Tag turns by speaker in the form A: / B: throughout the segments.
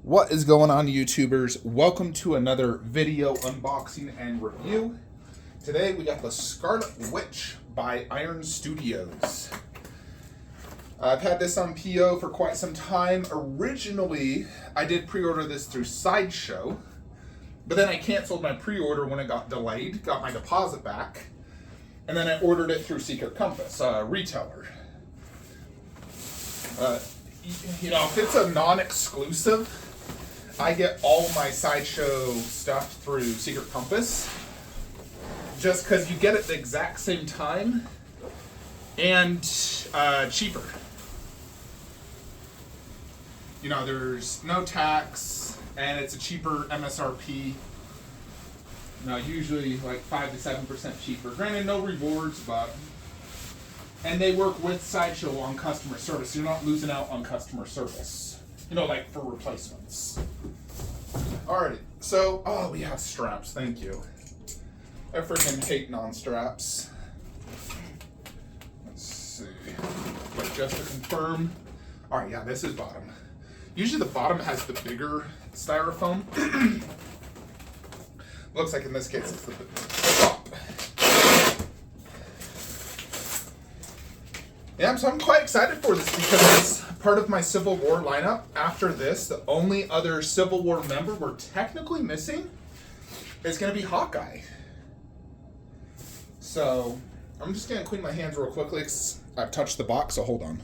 A: What is going on, YouTubers? Welcome to another video unboxing and review. Today we got the Scarlet Witch by Iron Studios. I've had this on PO for quite some time. Originally, I did pre-order this through Sideshow, but then I canceled my pre-order when it got delayed, got my deposit back, and then I ordered it through Secret Compass, a retailer. If it's a non-exclusive, I get all my Sideshow stuff through Secret Compass, just because you get it the exact same time and cheaper. There's no tax and it's a cheaper MSRP. Usually like 5 to 7% cheaper. Granted, no rewards, and they work with Sideshow on customer service. You're not losing out on customer service. Like for replacements. Alrighty, so, we have straps, thank you. I freaking hate non-straps. Let's see, but just to confirm. Alright, yeah, this is bottom. Usually the bottom has the bigger styrofoam. Looks like in this case it's the top. Yeah, so I'm quite excited for this because it's part of my Civil War lineup. After this, the only other Civil War member we're technically missing is going to be Hawkeye. So, I'm just going to clean my hands real quickly because I've touched the box, so hold on.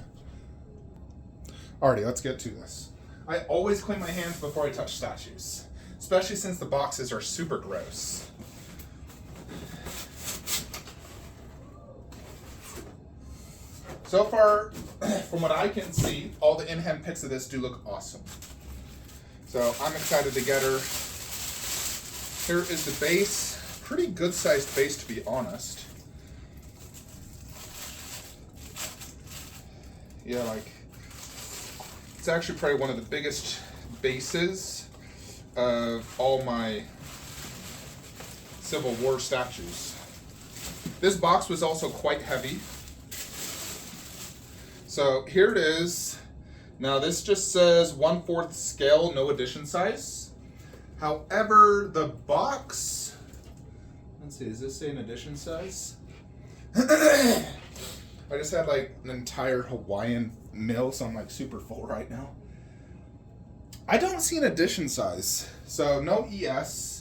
A: Alrighty, let's get to this. I always clean my hands before I touch statues, especially since the boxes are super gross. So far, from what I can see, all the in-hand pics of this do look awesome. So I'm excited to get her. Here is the base. Pretty good sized base, to be honest. Yeah, it's actually probably one of the biggest bases of all my Civil War statues. This box was also quite heavy. So here it is. Now this just says 1/4 scale, no edition size. However, the box, let's see, does this say an edition size? I just had an entire Hawaiian meal, so I'm super full right now. I don't see an edition size, so no ES.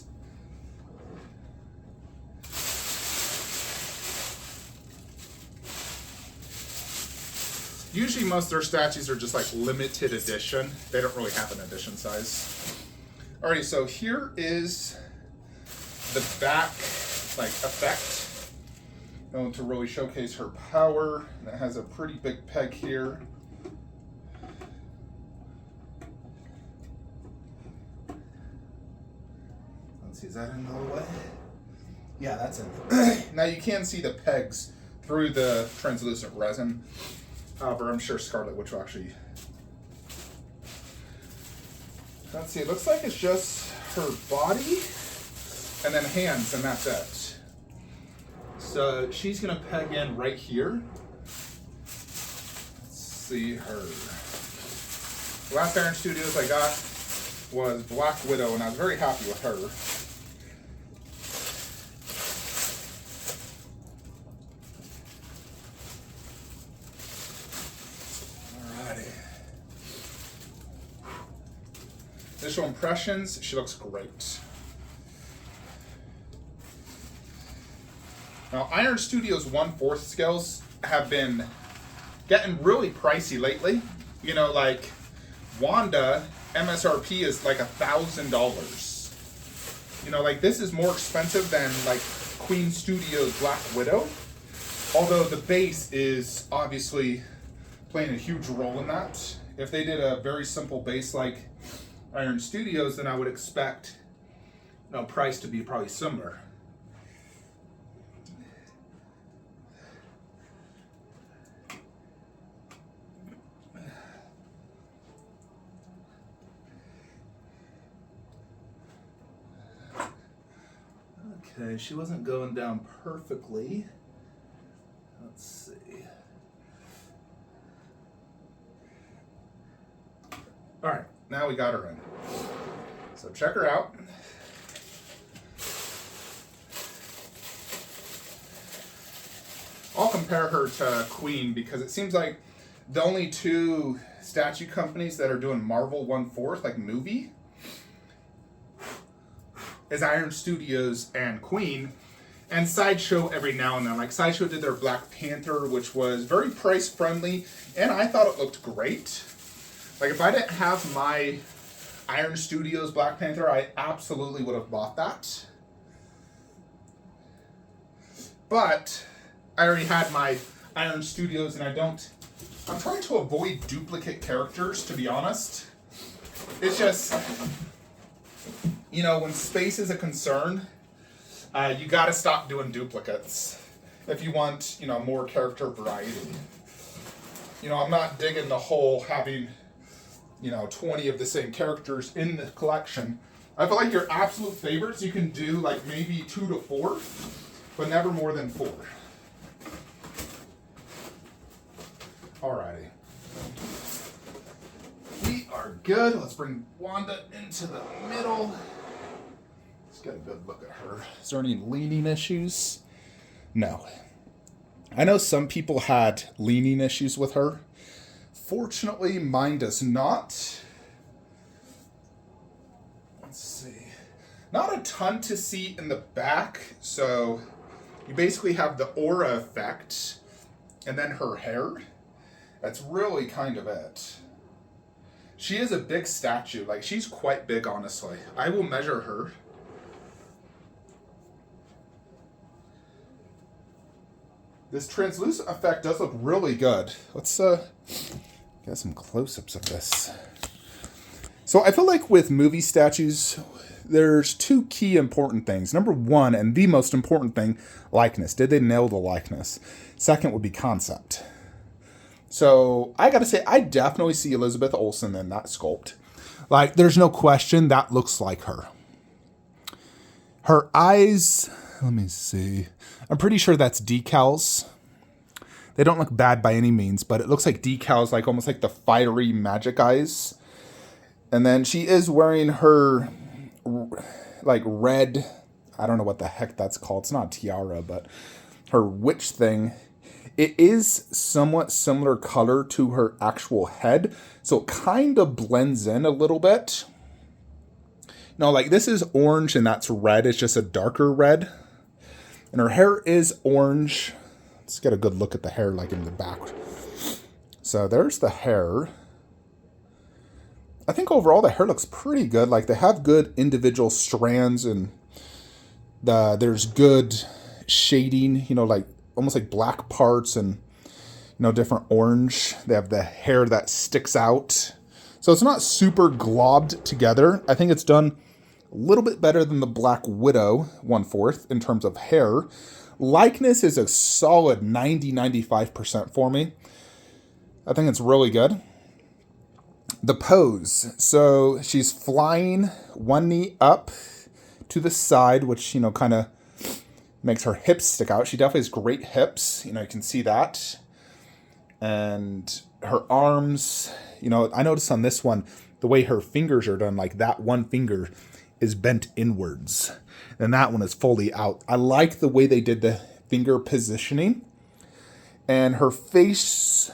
A: Usually most of their statues are just limited edition. They don't really have an edition size. Alrighty, so here is the back effect. Going to really showcase her power. And it has a pretty big peg here. Let's see, is that in the way? Yeah, that's in. Now you can see the pegs through the translucent resin. However, I'm sure Scarlet Witch will actually. Let's see, it looks like it's just her body and then hands, and that's it. So she's going to peg in right here. Let's see her. The last Iron Studios I got was Black Widow, and I was very happy with her. Initial impressions, she looks great. Now, Iron Studios 1/4 scales have been getting really pricey lately. Wanda, MSRP is $1,000. This is more expensive than Queen Studios Black Widow. Although the base is obviously playing a huge role in that. If they did a very simple base like Iron Studios, then I would expect price to be probably similar. Okay, she wasn't going down perfectly. Let's see. All right. now we got her in. So check her out. I'll compare her to Queen because it seems like the only two statue companies that are doing Marvel 1/4, like movie, is Iron Studios and Queen, and Sideshow every now and then. Like Sideshow did their Black Panther, which was very price friendly, and I thought it looked great. Like if I didn't have my Iron Studios Black Panther, I absolutely would have bought that. But I already had my Iron Studios, and I'm trying to avoid duplicate characters, to be honest. It's just, you know, when space is a concern, you gotta stop doing duplicates if you want, you know, more character variety. You know, I'm not digging the whole having, you know, 20 of the same characters in the collection. I feel like your absolute favorites, you can do like maybe 2 to 4, but never more than 4. Alrighty. We are good. Let's bring Wanda into the middle. Let's get a good look at her. Is there any leaning issues? No. I know some people had leaning issues with her. Fortunately, mine does not. Let's see. Not a ton to see in the back. So you basically have the aura effect and then her hair. That's really kind of it. She is a big statue. Like, she's quite big, honestly. I will measure her. This translucent effect does look really good. Let's get some close-ups of this. So I feel like with movie statues, there's 2 key important things. Number 1, and the most important thing, likeness. Did they nail the likeness? Second would be concept. So I gotta say, I definitely see Elizabeth Olsen in that sculpt. Like, there's no question that looks like her. Her eyes, let me see. I'm pretty sure that's decals. They don't look bad by any means, but it looks like decals, like almost like the fiery magic eyes. And then she is wearing her, like, red, I don't know what the heck that's called. It's not a tiara, but her witch thing. It is somewhat similar color to her actual head, so it kind of blends in a little bit. No, like this is orange and that's red. It's just a darker red. And her hair is orange. Let's get a good look at the hair, like in the back. So there's the hair. I think overall the hair looks pretty good. Like they have good individual strands and there's good shading, you know, like almost like black parts and, you know, different orange. They have the hair that sticks out. So it's not super globbed together. I think it's done a little bit better than the Black Widow 1/4 in terms of hair. Likeness is a solid 90-95% for me. I think it's really good. The pose. So she's flying one knee up to the side, which, you know, kind of makes her hips stick out. She definitely has great hips. You know, you can see that. And her arms, you know, I noticed on this one, the way her fingers are done, like that one finger is bent inwards. And that one is fully out. I like the way they did the finger positioning. And her face,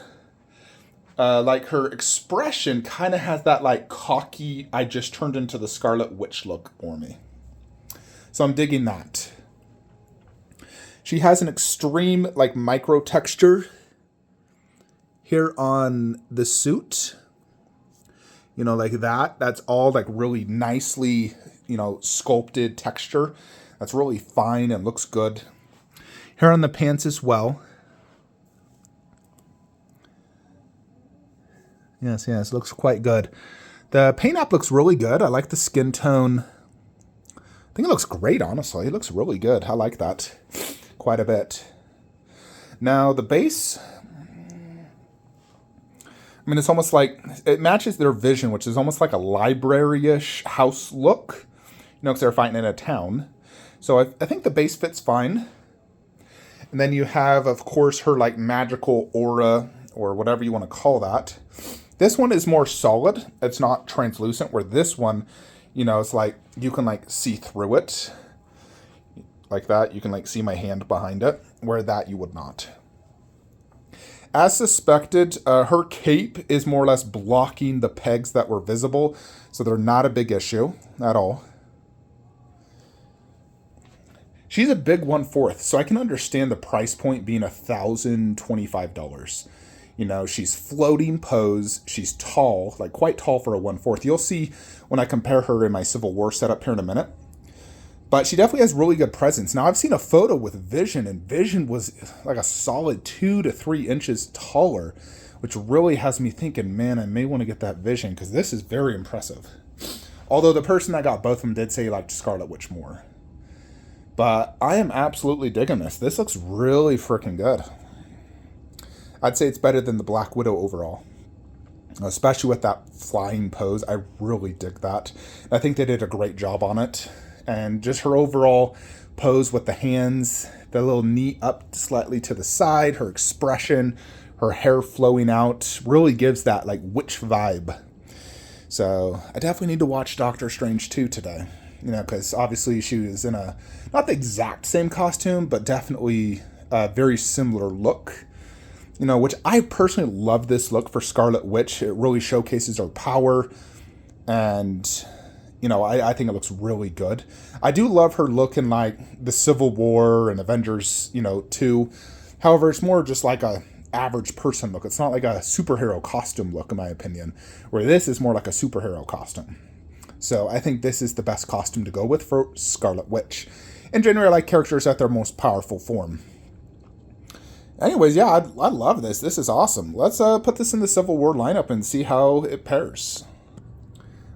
A: like her expression kind of has that like cocky, I just turned into the Scarlet Witch look for me. So I'm digging that. She has an extreme, like, micro texture here on the suit. You know, like that. That's all, like, really nicely, you know, sculpted texture. That's really fine and looks good. Here on the pants as well. Yes, looks quite good. The paint app looks really good. I like the skin tone. I think it looks great, honestly. It looks really good. I like that quite a bit. Now the base, I mean, it's almost like it matches their vision, which is almost like a library-ish house look, you know, because they're fighting in a town. So I think the base fits fine. And then you have, of course, her like magical aura or whatever you want to call that. This one is more solid. It's not translucent, where this one, you know, it's like you can like see through it like that. You can like see my hand behind it, where that you would not. As suspected, her cape is more or less blocking the pegs that were visible, so they're not a big issue at all. She's a big 1/4, so I can understand the price point being $1,025. You know, she's floating pose. She's tall, like quite tall for a 1/4. You'll see when I compare her in my Civil War setup here in a minute. But she definitely has really good presence. Now, I've seen a photo with Vision, and Vision was like a solid 2 to 3 inches taller, which really has me thinking, man, I may want to get that Vision, because this is very impressive. Although the person that got both of them did say he liked Scarlet Witch more. But I am absolutely digging this. This looks really freaking good. I'd say it's better than the Black Widow overall. Especially with that flying pose. I really dig that. I think they did a great job on it. And just her overall pose with the hands, the little knee up slightly to the side, her expression, her hair flowing out, really gives that like witch vibe. So I definitely need to watch Doctor Strange 2 today. You know, because obviously she was in a, not the exact same costume, but definitely a very similar look. You know, which I personally love this look for Scarlet Witch. It really showcases her power, and you know, I think it looks really good. I do love her look in like the Civil War and Avengers, you know, 2. However, it's more just like a average person look. It's not like a superhero costume look, in my opinion, where this is more like a superhero costume. So I think this is the best costume to go with for Scarlet Witch. In general, I like characters at their most powerful form. Anyways, yeah, I love this. This is awesome. Let's put this in the Civil War lineup and see how it pairs.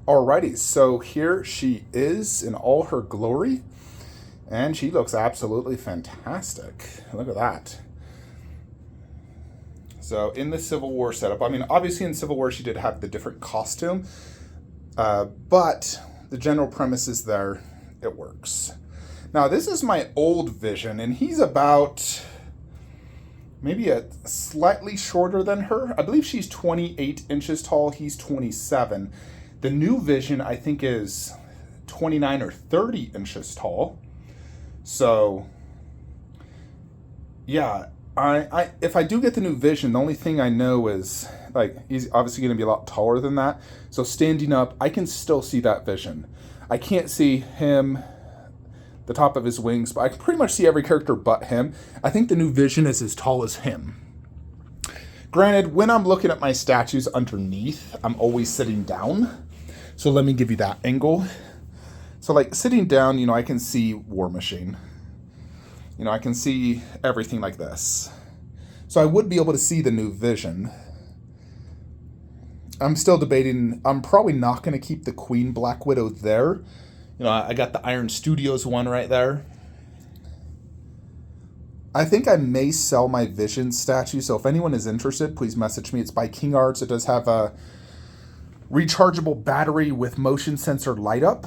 A: Alrighty, so here she is in all her glory, and she looks absolutely fantastic. Look at that. So in the Civil War setup, I mean, obviously in Civil War she did have the different costume, but the general premise is there. It works. Now this is my old Vision, and he's about maybe a slightly shorter than her. I believe she's 28 inches tall. He's 27. The new Vision, I think, is 29 or 30 inches tall. So, yeah, I if I do get the new Vision, the only thing I know is, like, he's obviously going to be a lot taller than that. So standing up, I can still see that Vision. I can't see him, the top of his wings, but I can pretty much see every character but him. I think the new Vision is as tall as him. Granted, when I'm looking at my statues underneath, I'm always sitting down. So let me give you that angle. So like sitting down, you know, I can see War Machine. You know, I can see everything like this. So I would be able to see the new Vision. I'm still debating. I'm probably not going to keep the Queen Black Widow there. You know, I got the Iron Studios one right there. I think I may sell my Vision statue. So if anyone is interested, please message me. It's by King Arts. It does have a rechargeable battery with motion sensor light up.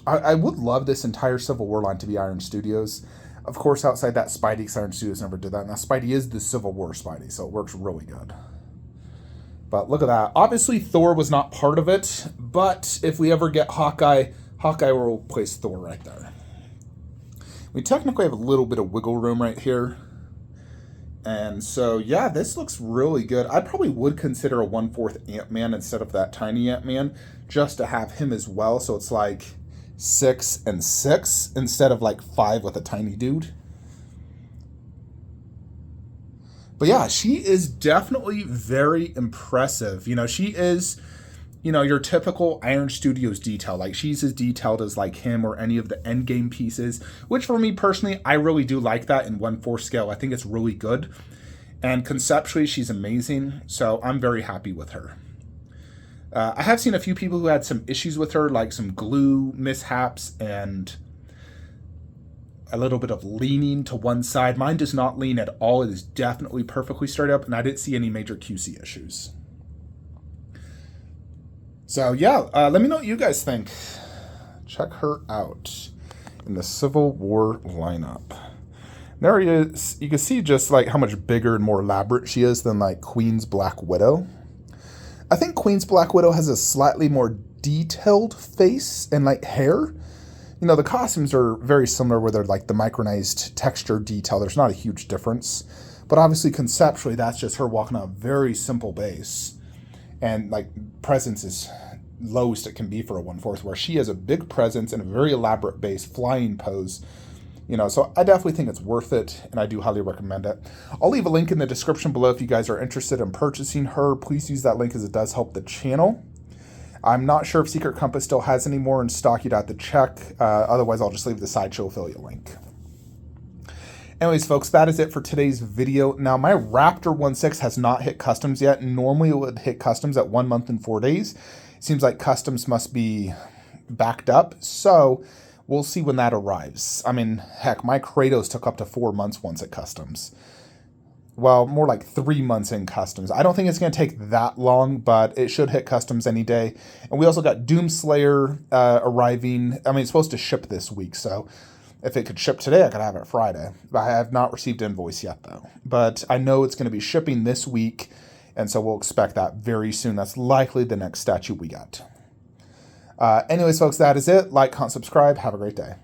A: I would love this entire Civil War line to be Iron Studios. Of course, outside that Spidey, because Iron Studios never did that. Now, Spidey is the Civil War Spidey, so it works really good. But look at that. Obviously, Thor was not part of it, but if we ever get Hawkeye, Hawkeye will place Thor right there. We technically have a little bit of wiggle room right here. And so, yeah, this looks really good. I probably would consider a 1/4 Ant-Man instead of that tiny Ant-Man, just to have him as well. So it's like 6 and 6 instead of like 5 with a tiny dude. But yeah, she is definitely very impressive. You know, she is, you know, your typical Iron Studios detail. Like, she's as detailed as like him or any of the Endgame pieces, which for me personally, I really do like that in 1/4 scale. I think it's really good. And conceptually, she's amazing. So I'm very happy with her. I have seen a few people who had some issues with her, like some glue mishaps and a little bit of leaning to one side. Mine does not lean at all. It is definitely perfectly straight up, and I didn't see any major QC issues. So yeah, let me know what you guys think. Check her out in the Civil War lineup. There he is. You can see just like how much bigger and more elaborate she is than like Queen's Black Widow. Queen's Black Widow has a slightly more detailed face and like hair. You know, the costumes are very similar where they're like the micronized texture detail. There's not a huge difference. But obviously, conceptually, that's just her walking on a very simple base. And like presence is lowest it can be for a 1/4, where she has a big presence and a very elaborate base, flying pose. You know, so I definitely think it's worth it, and I do highly recommend it. I'll leave a link in the description below if you guys are interested in purchasing her. Please use that link as it does help the channel. I'm not sure if Secret Compass still has any more in stock. You'd have to check. Otherwise, I'll just leave the Sideshow affiliate link. Anyways, folks, that is it for today's video. Now, my Raptor 1.6 has not hit customs yet. Normally, it would hit customs at 1 month and 4 days. Seems like customs must be backed up. So we'll see when that arrives. I mean, heck, my Kratos took up to 4 months once at customs. Well, more like 3 months in customs. I don't think it's going to take that long, but it should hit customs any day. And we also got Doomslayer arriving. I mean, it's supposed to ship this week, so if it could ship today, I could have it Friday. I have not received invoice yet, though. But I know it's going to be shipping this week, and so we'll expect that very soon. That's likely the next statue we got. Anyways, folks, that is it. Like, comment, subscribe. Have a great day.